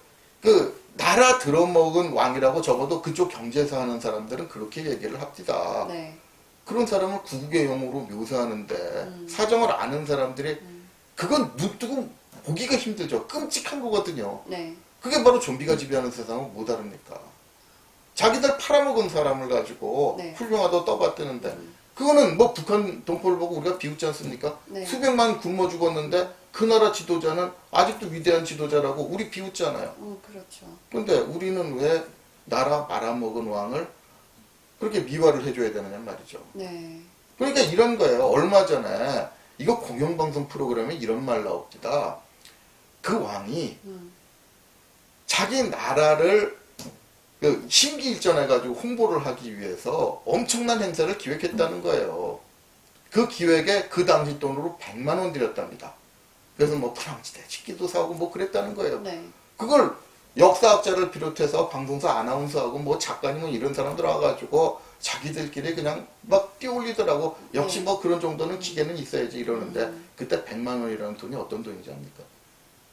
그 나라 들어먹은 왕이라고 적어도 그쪽 경제에서 하는 사람들은 그렇게 얘기를 합니다. 네. 그런 사람을 국의 용어로 묘사하는데 사정을 아는 사람들이 그건 눈 뜨고 보기가 힘들죠. 끔찍한 거거든요. 네. 그게 바로 좀비가 지배하는 세상은 뭐 다릅니까? 자기들 팔아먹은 사람을 가지고 네. 훌륭하다고 떠받드는데 그거는 뭐 북한 동포를 보고 우리가 비웃지 않습니까? 네. 수백만 굶어 죽었는데 그 나라 지도자는 아직도 위대한 지도자라고 우리 비웃잖아요. 그렇죠. 근데 우리는 왜 나라 말아먹은 왕을 그렇게 미화를 해줘야 되느냐 말이죠. 네. 그러니까 이런 거예요. 얼마 전에 이거 공영방송 프로그램에 이런 말 나옵니다. 그 왕이 자기 나라를 그 심기일전해가지고 홍보를 하기 위해서 엄청난 행사를 기획했다는 거예요. 그 기획에 그 당시 돈으로 100만 원 들였답니다. 그래서 뭐 프랑치대 식기도 사고 뭐 그랬다는 거예요. 네. 그걸 역사학자를 비롯해서 방송사 아나운서하고 뭐 작가님은 이런 사람들 와가지고 자기들끼리 그냥 막 띄올리더라고. 역시 네. 뭐 그런 정도는 기계는 있어야지 이러는데 그때 100만 원이라는 돈이 어떤 돈인지 압니까?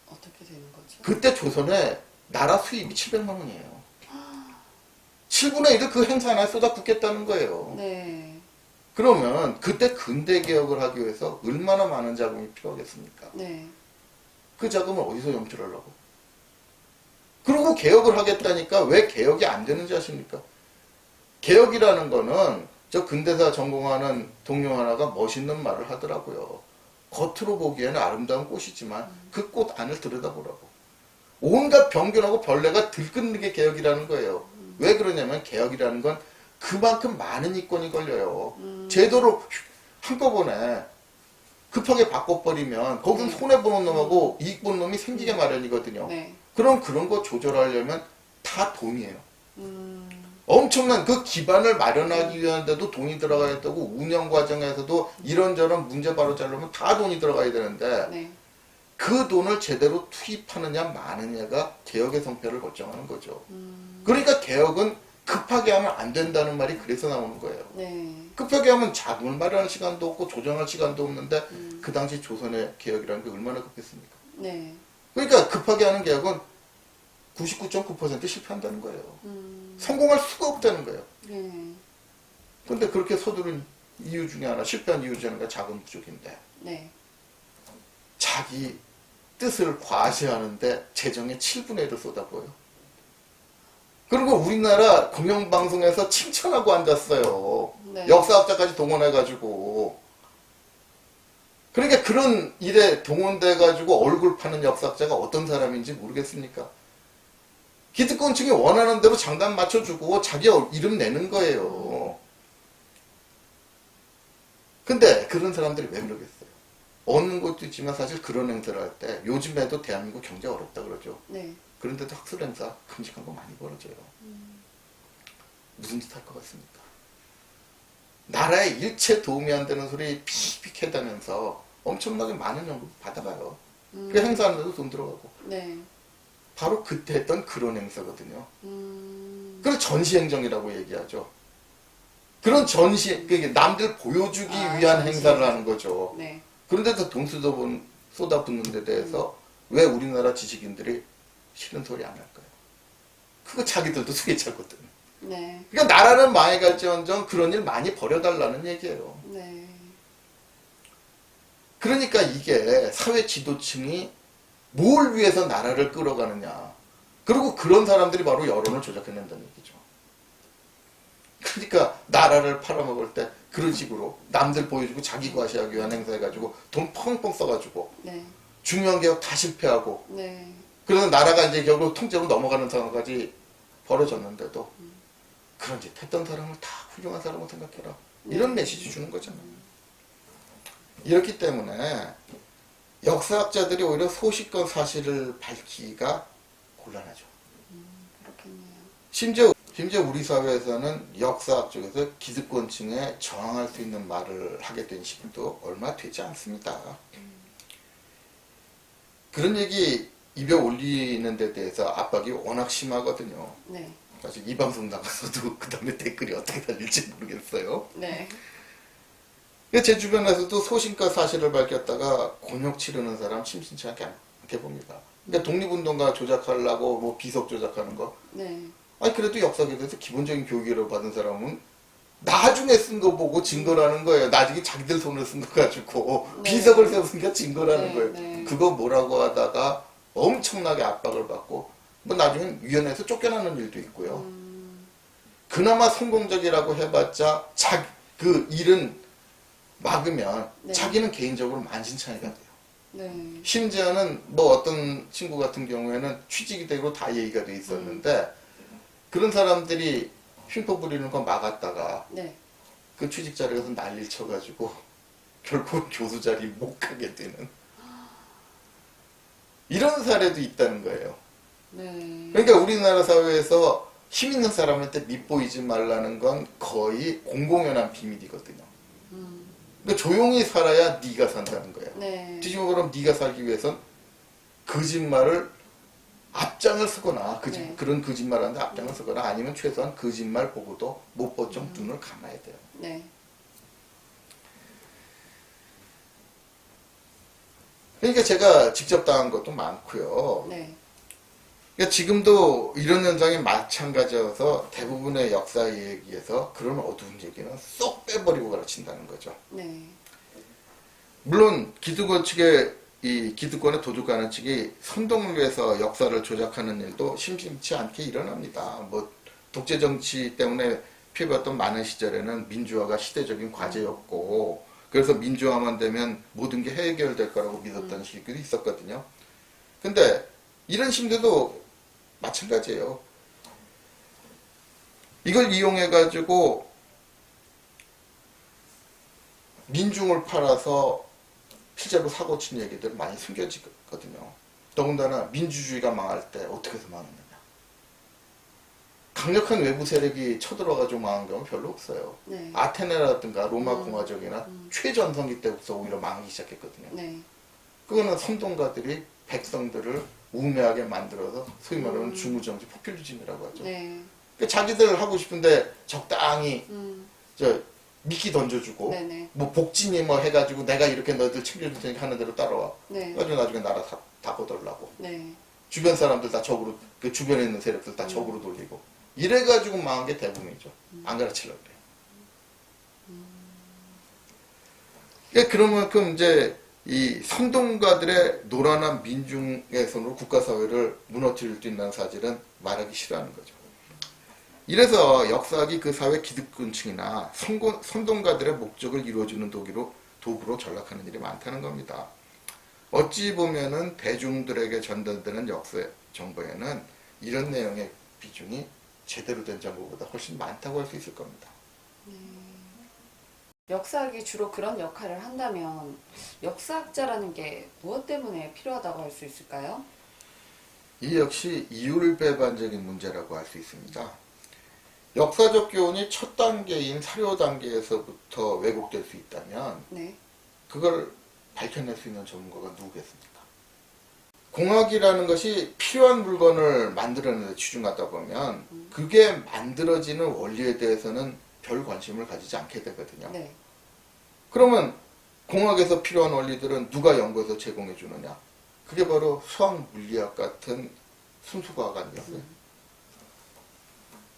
어떻게 되는 거죠? 그때 조선의 나라 수입이 700만 원이에요. 7분의 1을 그 행사 하나에 쏟아붓겠다는 거예요. 네. 그러면 그때 근대 개혁을 하기 위해서 얼마나 많은 자금이 필요하겠습니까? 네. 그 자금을 어디서 염출하려고? 그리고 개혁을 하겠다니까 왜 개혁이 안 되는지 아십니까? 개혁이라는 거는 저 근대사 전공하는 동료 하나가 멋있는 말을 하더라고요. 겉으로 보기에는 아름다운 꽃이지만 그 꽃 안을 들여다보라고. 온갖 병균하고 벌레가 들끓는 게 개혁이라는 거예요. 왜 그러냐면 개혁이라는 건 그만큼 많은 이권이 걸려요. 제도를 한꺼번에 급하게 바꿔버리면 거기서 네. 손해보는 놈하고 이익 보는 놈이 생기게 마련이거든요. 네. 그럼 그런 거 조절하려면 다 돈이에요. 엄청난 그 기반을 마련하기 위한데도 돈이 들어가야 되고 운영 과정에서도 이런저런 문제 바로잡으려면 다 돈이 들어가야 되는데 네. 그 돈을 제대로 투입하느냐 마느냐가 개혁의 성패를 결정하는 거죠. 그러니까 개혁은 급하게 하면 안 된다는 말이 그래서 나오는 거예요. 네. 급하게 하면 자금을 마련할 시간도 없고 조정할 시간도 없는데 그 당시 조선의 개혁이라는 게 얼마나 급했습니까? 네. 그러니까 급하게 하는 개혁은 99.9% 실패한다는 거예요. 성공할 수가 없다는 거예요. 네. 근데 그렇게 서두른 이유 중에 하나, 실패한 이유 중에 하나가 자금 부족인데 네. 자기 뜻을 과시하는데 재정의 7분의 1을 쏟아부어요. 그리고 우리나라 공영방송에서 칭찬하고 앉았어요. 네. 역사학자까지 동원해가지고. 그러니까 그런 일에 동원돼가지고 얼굴 파는 역사학자가 어떤 사람인지 모르겠습니까? 기득권층이 원하는 대로 장단 맞춰주고 자기 이름 내는 거예요. 근데 그런 사람들이 왜 그러겠어요? 얻는 것도 있지만 사실 그런 행사를 할 때 요즘에도 대한민국 경제 어렵다 그러죠. 네. 그런데도 학술 행사 큼직한 거 많이 벌어져요. 무슨 짓 할 것 같습니까? 나라에 일체 도움이 안 되는 소리 픽픽 해다면서 엄청나게 많은 연금 받아가요. 그 행사하는데도 돈 들어가고. 네. 바로 그때 했던 그런 행사거든요. 그걸 음. 전시행정이라고 얘기하죠. 그런 그게 남들 보여주기 아, 위한 전시. 행사를 하는 거죠. 네. 그런데도 돈 쏟아붓는 데 대해서 왜 우리나라 지식인들이 싫은 소리 안 할까요? 그거 자기들도 수개차거든. 네. 그러니까 나라는 망해갈지언정 그런 일 많이 벌여달라는 얘기예요. 네. 그러니까 이게 사회 지도층이 뭘 위해서 나라를 끌어가느냐. 그리고 그런 사람들이 바로 여론을 조작해낸다는 얘기죠. 그러니까 나라를 팔아먹을 때 그런 식으로 남들 보여주고 자기 과시하기 위한 행사해가지고 돈 펑펑 써가지고 네. 중요한 개혁 다 실패하고 네. 그래서 나라가 이제 결국 통째로 넘어가는 상황까지 벌어졌는데도 그런 짓 했던 사람을 다 훌륭한 사람으로 생각해라. 이런 메시지 주는 거잖아요. 이렇기 때문에 역사학자들이 오히려 소식과 사실을 밝히기가 곤란하죠. 그렇겠네요. 심지어 우리 사회에서는 역사학 쪽에서 기득권층에 저항할 수 있는 말을 하게 된 시기도 얼마 되지 않습니다. 그런 얘기 입에 올리는 데 대해서 압박이 워낙 심하거든요. 네. 사실 이 방송 나가서도 그 다음에 댓글이 어떻게 달릴지 모르겠어요. 네. 제 주변에서도 소신과 사실을 밝혔다가 곤욕 치르는 사람 심심치 않게 봅니다. 그러니까 독립운동가 조작하려고 뭐 비석 조작하는 거. 네. 아니 그래도 역사에 대해서 기본적인 교육을 받은 사람은 나중에 쓴 거 보고 증거라는 거예요. 나중에 자기들 손을 쓴 거 가지고 네. 비석을 세우니까 증거라는 네, 거예요. 네. 그거 뭐라고 하다가 엄청나게 압박을 받고 뭐 나중에 위원회에서 쫓겨나는 일도 있고요. 그나마 성공적이라고 해봤자 그 일은 막으면 네. 자기는 개인적으로 만신창이가 돼요. 네. 심지어는 뭐 어떤 친구 같은 경우에는 취직이 되고 다 얘기가 돼 있었는데 그런 사람들이 흉포 부리는 거 막았다가 네. 그 취직 자리에서 난리를 쳐가지고 결국 교수 자리 못 가게 되는 이런 사례도 있다는 거예요. 네. 그러니까 우리나라 사회에서 힘 있는 사람한테 밑보이지 말라는 건 거의 공공연한 비밀이거든요. 그러니까 조용히 살아야 네가 산다는 거예요. 네. 뒤집어 보면 네가 살기 위해선 거짓말을 앞장을 서거나 네. 그런 거짓말하는데 앞장을 서거나 아니면 최소한 거짓말 보고도 못 볼 정도 눈을 감아야 돼요. 네. 그러니까 제가 직접 당한 것도 많고요. 네. 그러니까 지금도 이런 현상이 마찬가지여서 대부분의 역사 얘기에서 그런 어두운 얘기는 쏙 빼버리고 가르친다는 거죠. 네. 물론 기득권 측의 이 기득권에 도둑하는 측이 선동을 위해서 역사를 조작하는 일도 심심치 않게 일어납니다. 뭐 독재 정치 때문에 피해봤던 많은 시절에는 민주화가 시대적인 과제였고 그래서 민주화만 되면 모든 게 해결될 거라고 믿었던 시기도 있었거든요. 근데 이런 심리도 마찬가지예요. 이걸 이용해가지고 민중을 팔아서 실제로 사고 친 얘기들 많이 숨겨지거든요. 더군다나 민주주의가 망할 때 어떻게 해서 망했느냐. 강력한 외부 세력이 쳐들어가지고 망한 경우는 별로 없어요. 네. 아테네라든가 로마 공화국이나 최전성기 때부터 오히려 망하기 시작했거든요. 네. 그거는 선동가들이 백성들을 우매하게 만들어서 소위 말하는 중우정치 포퓰리즘이라고 하죠. 네. 그러니까 자기들 하고 싶은데 적당히 저 미끼 던져주고 네네. 뭐 복진이 뭐 해가지고 내가 이렇게 너희들 챙겨줄 테니까 하는 대로 따라와. 네. 그래가지고 나중에 나라 다 거덜나고 네. 주변 사람들 다 적으로 그 주변에 있는 세력들 다 적으로 돌리고 이래가지고 망한 게 대부분이죠. 안 가르치려고 그래요. 그러니까 그런 만큼 이제 이 선동가들의 노란한 민중의 손으로 국가사회를 무너뜨릴 수 있는 사실은 말하기 싫어하는 거죠. 이래서 역사학이 그 사회 기득권층이나 선동가들의 목적을 이루어주는 도구로 전락하는 일이 많다는 겁니다. 어찌 보면은 대중들에게 전달되는 역사 정보에는 이런 내용의 비중이 제대로 된 정보보다 훨씬 많다고 할 수 있을 겁니다. 역사학이 주로 그런 역할을 한다면 역사학자라는 게 무엇 때문에 필요하다고 할 수 있을까요? 이 역시 이율배반적인 문제라고 할 수 있습니다. 역사적 교훈이 첫 단계인 사료 단계에서부터 왜곡될 수 있다면 네. 그걸 밝혀낼 수 있는 전문가가 누구겠습니까? 공학이라는 것이 필요한 물건을 만들어내는 데 치중하다 보면 그게 만들어지는 원리에 대해서는 별 관심을 가지지 않게 되거든요. 네. 그러면 공학에서 필요한 원리들은 누가 연구해서 제공해 주느냐? 그게 바로 수학 물리학 같은 순수과학 아니겠어요?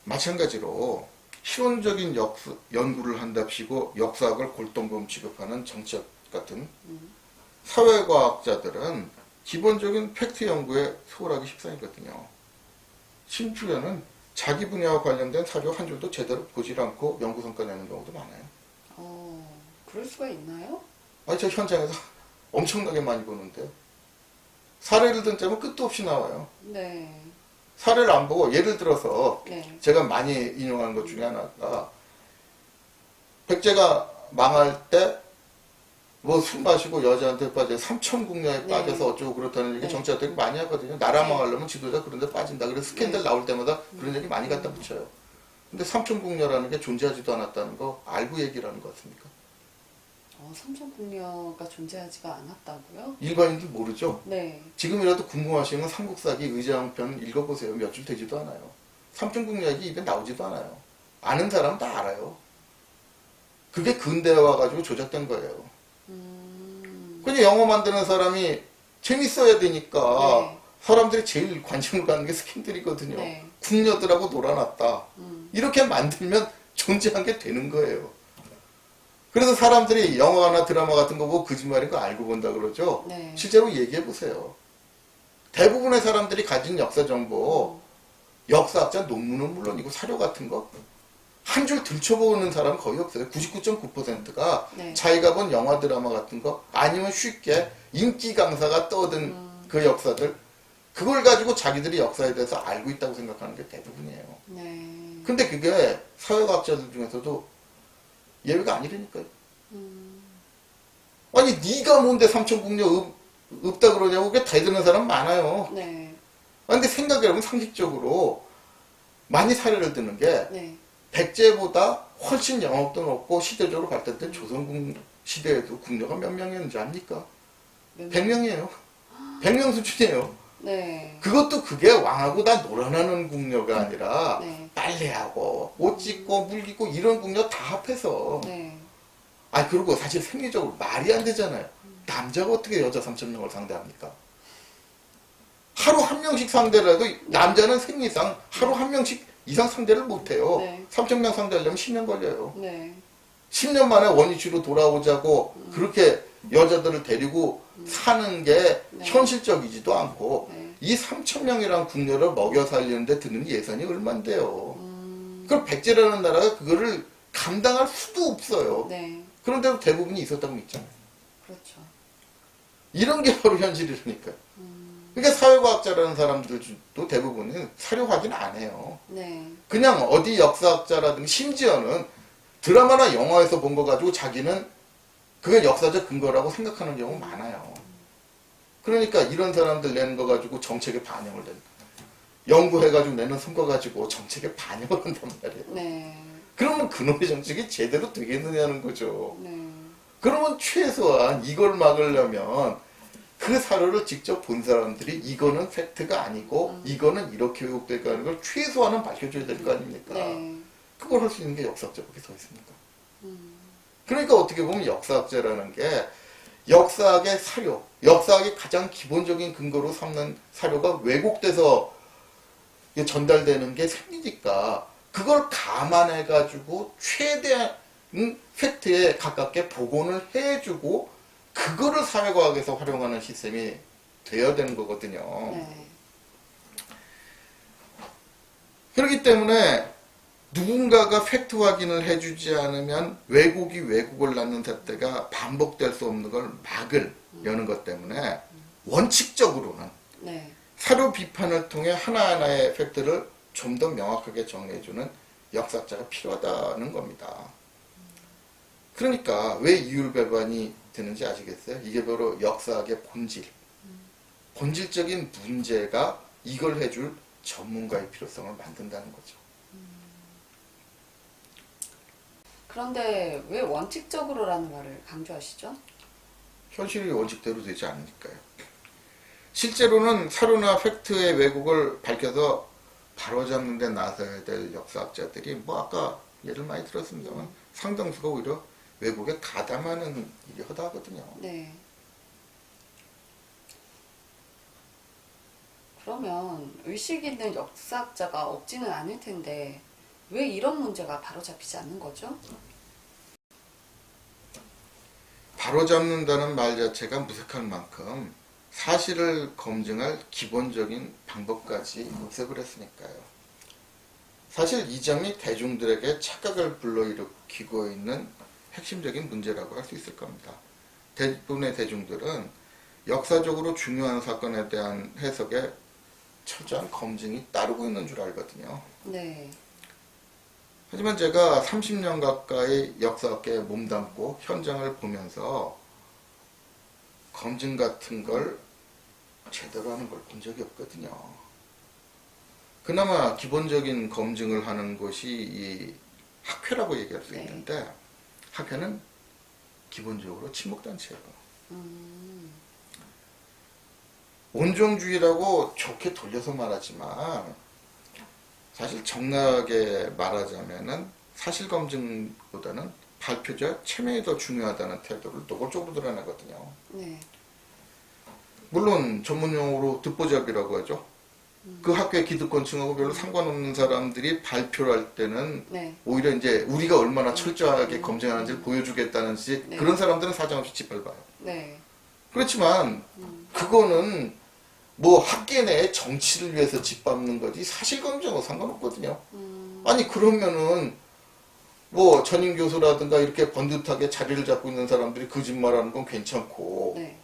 마찬가지로 실용적인 연구를 한답시고 역사학을 골동품 취급하는 정치학 같은 사회과학자들은 기본적인 팩트 연구에 소홀하기 십상이거든요. 심지어는 자기 분야와 관련된 사료 한 줄도 제대로 보질 않고 연구 성과 내는 경우도 많아요. 그럴 수가 있나요? 아니, 저 현장에서 엄청나게 많이 보는데 사례를 든자면 끝도 없이 나와요. 네. 사례를 안 보고 예를 들어서 네. 제가 많이 인용한 것 중에 하나가 백제가 망할 때 뭐 술 마시고 여자한테 빠져 삼천궁녀에 네. 빠져서 어쩌고 그렇다는 얘기 네. 정치자들이 많이 하거든요. 나라 네. 망하려면 지도자 그런 데 빠진다. 그래서 스캔들 나올 때마다 그런 얘기 많이 갖다 붙여요. 근데 삼천궁녀라는 게 존재하지도 않았다는 거 알고 얘기를 하는 것 같습니까? 삼천궁녀가 존재하지가 않았다고요? 일반인들 모르죠? 네. 지금이라도 궁금하시면 삼국사기 의장편 읽어보세요. 몇 줄 되지도 않아요. 삼천궁녀기 입에 나오지도 않아요. 아는 사람은 다 알아요. 그게 근대에 와가지고 조작된 거예요. 그냥 영어 만드는 사람이 재밌어야 되니까 네. 사람들이 제일 관심을 갖는 게 스캔들이거든요. 네. 궁녀들하고 놀아놨다. 이렇게 만들면 존재한 게 되는 거예요. 그래서 사람들이 영화나 드라마 같은 거 보고 거짓말인 거 알고 본다 그러죠. 네. 실제로 얘기해 보세요. 대부분의 사람들이 가진 역사 정보, 역사학자 논문은 물론이고 사료 같은 거 한 줄 들춰보는 사람은 거의 없어요. 99.9%가 네. 자기가 본 영화 드라마 같은 거 아니면 쉽게 인기 강사가 떠든 그 역사들 그걸 가지고 자기들이 역사에 대해서 알고 있다고 생각하는 게 대부분이에요. 네. 근데 그게 사회과학자들 중에서도 예외가 아니라니까요. 아니 네가 뭔데 삼천궁녀 없다 그러냐고 그게 대드는 사람 많아요. 네. 근데 생각해보면 상식적으로 많이 사례를 드는 게 네. 백제보다 훨씬 영업도 높고 시대적으로 발달된 조선 시대에도 궁녀가 몇 명이었는지 압니까? 100명이에요. 100명 수준이에요. 네. 그것도 그게 왕하고 다 놀아나는 궁녀가 아니라 네. 빨래하고 옷 찢고 물 깃고 이런 궁녀 다 합해서 네. 그리고 사실 생리적으로 말이 안 되잖아요. 남자가 어떻게 여자 3,000명을 상대합니까? 하루 한 명씩 상대를 해도 남자는 생리상 하루 한 명씩 이상 상대를 못해요. 네. 3,000명 상대하려면 10년 걸려요. 네. 10년 만에 원위치로 돌아오자고 그렇게 여자들을 데리고 사는 게 네. 현실적이지도 않고 네. 이 3,000명이란 궁녀를 먹여 살리는데 드는 예산이 얼만데요. 그럼 백제라는 나라가 그거를 감당할 수도 없어요. 네. 그런데도 대부분이 있었다고 믿잖아요. 그렇죠. 이런 게 바로 현실이라니까요. 그러니까 사회과학자라는 사람들도 대부분은 사료 확인 안 해요. 네. 그냥 어디 역사학자라든가 심지어는 드라마나 영화에서 본 거 가지고 자기는 그게 역사적 근거라고 생각하는 경우 많아요. 그러니까 이런 사람들 내는 거 가지고 정책에 반영을 된다. 연구해가지고 내는 성과 가지고 정책에 반영을 한단 말이에요. 네. 그러면 그놈의 정책이 제대로 되겠느냐는 거죠. 네. 그러면 최소한 이걸 막으려면 그 사료를 직접 본 사람들이 이거는 팩트가 아니고 이거는 이렇게 왜곡될까 하는 걸 최소한은 밝혀줘야 될 거 아닙니까? 네. 그걸 할 수 있는 게 역사학자밖에 더 있습니까? 그러니까 어떻게 보면 역사학자라는 게 역사학의 사료, 역사학의 가장 기본적인 근거로 삼는 사료가 왜곡돼서 전달되는 게 생기니까 그걸 감안해가지고 최대한 팩트에 가깝게 복원을 해주고 그거를 사회과학에서 활용하는 시스템이 되어야 되는 거거든요. 네. 그렇기 때문에 누군가가 팩트 확인을 해주지 않으면 왜곡이 왜곡을 낳는 사태가 반복될 수 없는 걸 막으려는 것 때문에 원칙적으로는 네. 사료 비판을 통해 하나하나의 팩트를 좀 더 명확하게 정리해주는 역사학자가 필요하다는 겁니다. 그러니까 왜 이율배반이 되는지 아시겠어요? 이게 바로 역사학의 본질. 본질적인 문제가 이걸 해줄 전문가의 필요성을 만든다는 거죠. 그런데 왜 원칙적으로라는 말을 강조하시죠? 현실이 원칙대로 되지 않으니까요. 실제로는 사료나 팩트의 왜곡을 밝혀서 바로잡는 데 나서야 될 역사학자들이 뭐 아까 예를 많이 들었습니다만 상당수가 오히려 왜곡에 가담하는 일이 허다하거든요. 네. 그러면 의식 있는 역사학자가 없지는 않을 텐데 왜 이런 문제가 바로잡히지 않는 거죠? 바로잡는다는 말 자체가 무색한 만큼 사실을 검증할 기본적인 방법까지 없애버렸으니까요. 사실 이 점이 대중들에게 착각을 불러일으키고 있는 핵심적인 문제라고 할 수 있을 겁니다. 대부분의 대중들은 역사적으로 중요한 사건에 대한 해석에 철저한 검증이 따르고 있는 줄 알거든요. 네. 하지만 제가 30년 가까이 역사학계에 몸담고 현장을 보면서 검증 같은 걸 제대로 하는 걸 본 적이 없거든요. 그나마 기본적인 검증을 하는 곳이 이 학회라고 얘기할 수 네. 있는데 학회는 기본적으로 친목단체예요. 온종주의라고 좋게 돌려서 말하지만 사실 정나게 말하자면은 사실 검증보다는 발표자 체면이 더 중요하다는 태도를 노골적으로 드러내거든요. 네. 물론 전문용어로 듣보잡이라고 하죠. 그 학교의 기득권층하고 별로 상관없는 사람들이 발표를 할 때는 네. 오히려 이제 우리가 얼마나 철저하게 검증하는지를 보여주겠다는 시 네. 그런 사람들은 사정없이 짓밟아요. 네. 그렇지만 그거는 뭐 학계 내 정치를 위해서 짓밟는 거지 사실 검증하고 상관없거든요. 아니 그러면은 뭐 전임 교수라든가 이렇게 번듯하게 자리를 잡고 있는 사람들이 거짓말하는 건 괜찮고 네.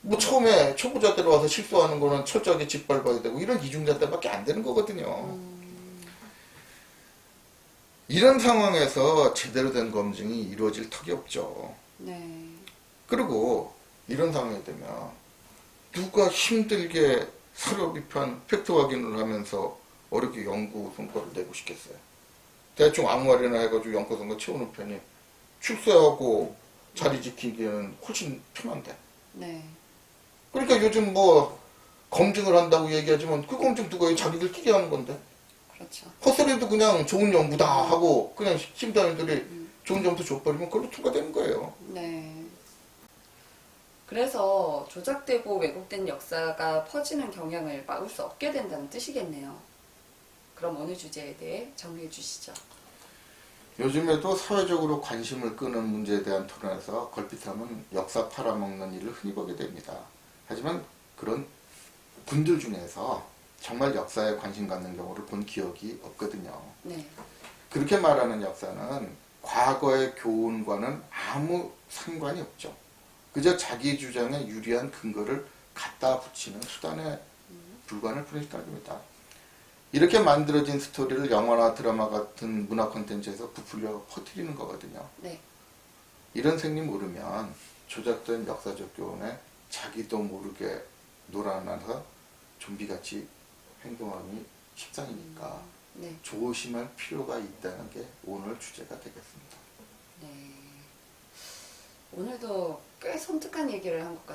뭐 처음에 초보자들 와서 실수하는 거는 철저하게 짓밟아야 되고 이런 이중잣대밖에 안 되는 거거든요. 이런 상황에서 제대로 된 검증이 이루어질 턱이 없죠. 네. 그리고 이런 상황이 되면 누가 힘들게 사료 비판, 팩트 확인을 하면서 어렵게 연구 성과를 내고 싶겠어요. 대충 아무말이나 해가지고 연구 성과 채우는 편이 출세하고 자리 지키기에는 훨씬 편한데. 네. 그러니까 요즘 뭐 검증을 한다고 얘기하지만 그 검증 누가 자기들끼리 하는 건데. 그렇죠. 헛소리도 그냥 좋은 연구다 하고 그냥 심사위원들이 좋은 점도 줘버리면 그걸로 통과되는 거예요. 네. 그래서 조작되고 왜곡된 역사가 퍼지는 경향을 막을 수 없게 된다는 뜻이겠네요. 그럼 오늘 주제에 대해 정리해 주시죠. 요즘에도 사회적으로 관심을 끄는 문제에 대한 토론에서 걸핏하면 역사 팔아먹는 일을 흔히 보게 됩니다. 하지만 그런 분들 중에서 정말 역사에 관심 갖는 경우를 본 기억이 없거든요. 네. 그렇게 말하는 역사는 과거의 교훈과는 아무 상관이 없죠. 그저 자기 주장에 유리한 근거를 갖다 붙이는 수단에 불과할 뿐일 따름입니다. 이렇게 만들어진 스토리를 영화나 드라마 같은 문화 콘텐츠에서 부풀려 퍼뜨리는 거거든요. 네. 이런 생리 모르면 조작된 역사적 교훈에 자기도 모르게 놀아나서 좀비같이 행동하기 십상이니까 네. 조심할 필요가 있다는 게 오늘 주제가 되겠습니다. 네. 오늘도 꽤 섬뜩한 얘기를 한 것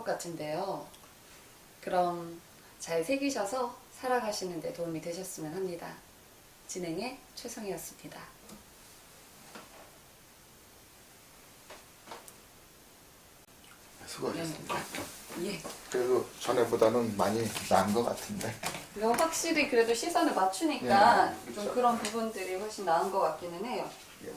같은데요. 그럼 잘 새기셔서 살아가시는 데 도움이 되셨으면 합니다. 진행의 최성희였습니다. 수고하셨습니다. 예. 그래도 전에보다는 많이 나은 것 같은데. 이거 확실히 그래도 시선을 맞추니까 예, 좀 그렇죠. 그런 부분들이 훨씬 나은 것 같기는 해요. 예.